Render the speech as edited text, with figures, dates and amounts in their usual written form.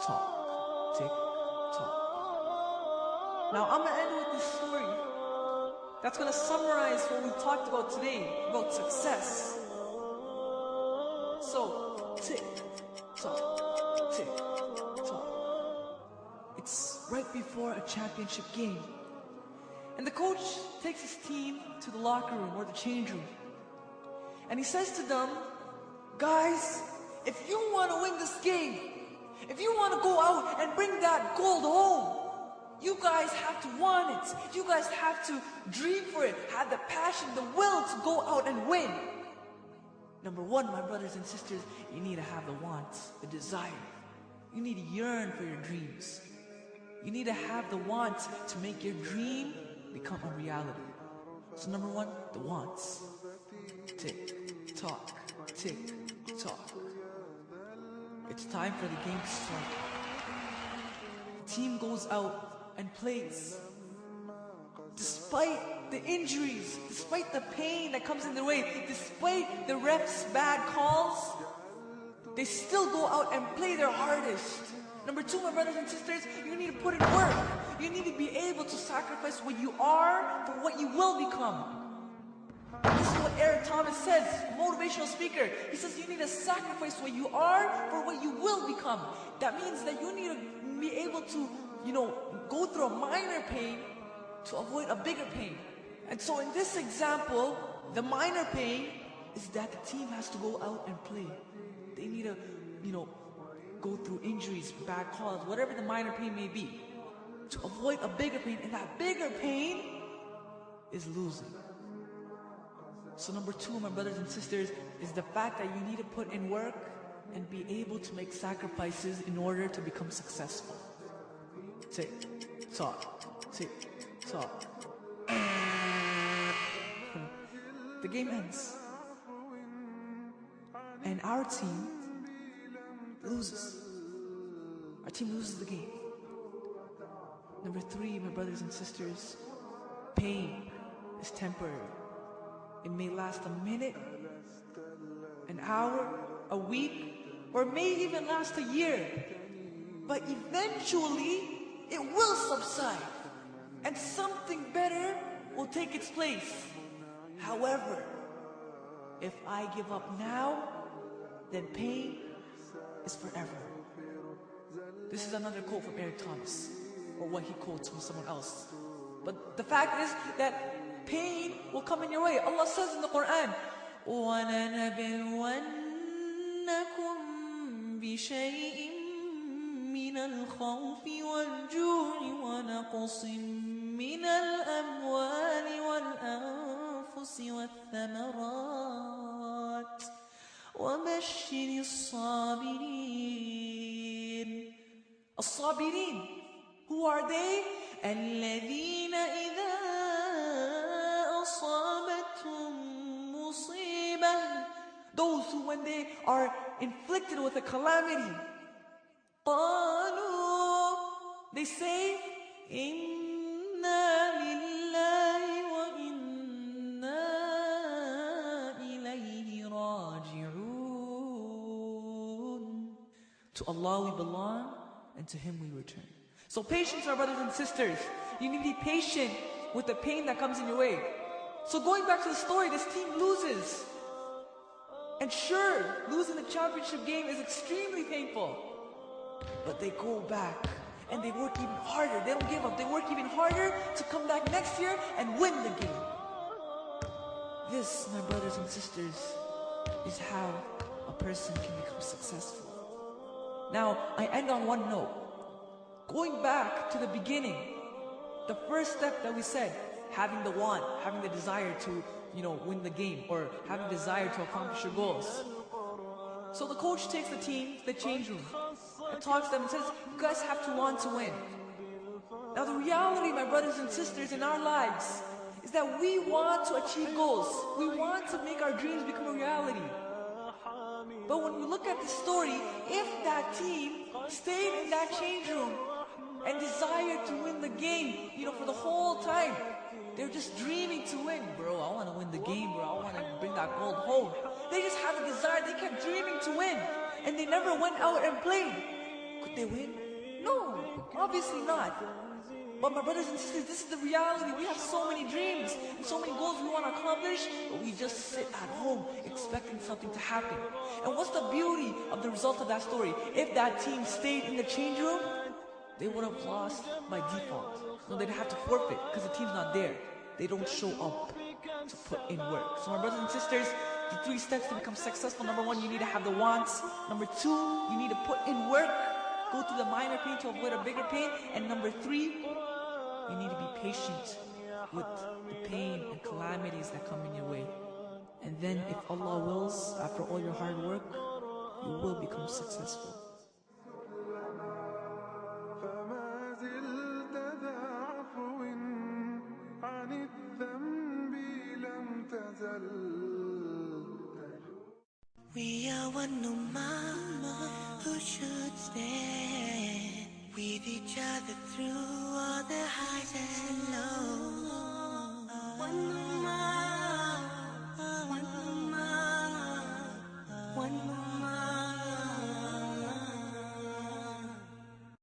talk, tick, talk. Now I'm gonna end with this story that's gonna summarize what we talked about today, about success. So, tick, tock, tick, tock. It's right before a championship game. And the coach takes his team to the locker room or the change room. And he says to them, guys, if you want to win this game, if you want to go out and bring that gold home, you guys have to want it. You guys have to dream for it, have the passion, the will to go out and win. Number one, my brothers and sisters, you need to have the want, the desire. You need to yearn for your dreams. You need to have the want to make your dream become a reality. So number one, the wants. Tick, tock, tick, tock. It's time for the game to start. The team goes out and plays. Despite the injuries, despite the pain that comes in their way, despite the ref's bad calls, they still go out and play their hardest. Number two, my brothers and sisters, you need to put in work. You need to be able to sacrifice what you are for what you will become. This is what Eric Thomas says, motivational speaker. He says you need to sacrifice what you are for what you will become. That means that you need to be able to, go through a minor pain to avoid a bigger pain. And so in this example, the minor pain is that the team has to go out and play. They need to, go through injuries, bad calls, whatever the minor pain may be, to avoid a bigger pain. And that bigger pain is losing. So number two, my brothers and sisters, is the fact that you need to put in work and be able to make sacrifices in order to become successful. Tick, tock, tick, tock. The game ends. And our team loses. Our team loses the game. Number three, my brothers and sisters, pain is temporary. It may last a minute, an hour, a week, or it may even last a year. But eventually, it will subside, and something better will take its place. However, if I give up now, then pain is forever. This is another quote from Eric Thomas, or what he quotes from someone else. But the fact is that pain will come in your way. Allah says in the Quran, وَلَنَبْلُوَنَّكُمْ بِشَيْءٍ مِّنَ الْخَوْفِ وَالْجُوعِ وَنَقْصٍ مِّنَ الْأَمْوَالِ وَالْأَنفُسِ وَالثَّمَرَاتِ وَبَشِّرِ الصَّابِرِينَ. الصابرين, who are they? الَّذِينَ إِذَا أَصَابَتْهُمْ مُصِيبَةٌ, those who when they are inflicted with a calamity, قَالُوا, they say, إِنَّا لِلَّهِ وَإِنَّا إِلَيْهِ رَاجِعُونَ. To Allah we belong, and to Him we return. So patience, our brothers and sisters. You need to be patient with the pain that comes in your way. So going back to the story, this team loses. And sure, losing the championship game is extremely painful. But they go back and they work even harder. They don't give up. They work even harder to come back next year and win the game. This, my brothers and sisters, is how a person can become successful. Now, I end on one note. Going back to the beginning, the first step that we said, having the want, having the desire to, win the game, or having the desire to accomplish your goals. So the coach takes the team to the change room and talks to them and says, you guys have to want to win. Now the reality, my brothers and sisters, in our lives is that we want to achieve goals. We want to make our dreams become a reality. But when we look at the story, if that team stayed in that change room and desired to win the game, for the whole time, they're just dreaming to win. Bro, I want to win the game, bro. I want to bring that gold home. They just had a desire. They kept dreaming to win. And they never went out and played. Could they win? No, obviously not. But my brothers and sisters, this is the reality. We have so many dreams and so many goals we want to accomplish, but we just sit at home expecting something to happen. And what's the beauty of the result of that story? If that team stayed in the change room, they would have lost by default. No, they'd have to forfeit because the team's not there. They don't show up to put in work. So my brothers and sisters, the 3 steps to become successful. Number 1, you need to have the wants. Number 2, you need to put in work. Go through the minor pain to avoid a bigger pain. And number 3, you need to be patient with the pain and calamities that come in your way. And then if Allah wills, after all your hard work, you will become successful. We are one ummah who should stand with each other through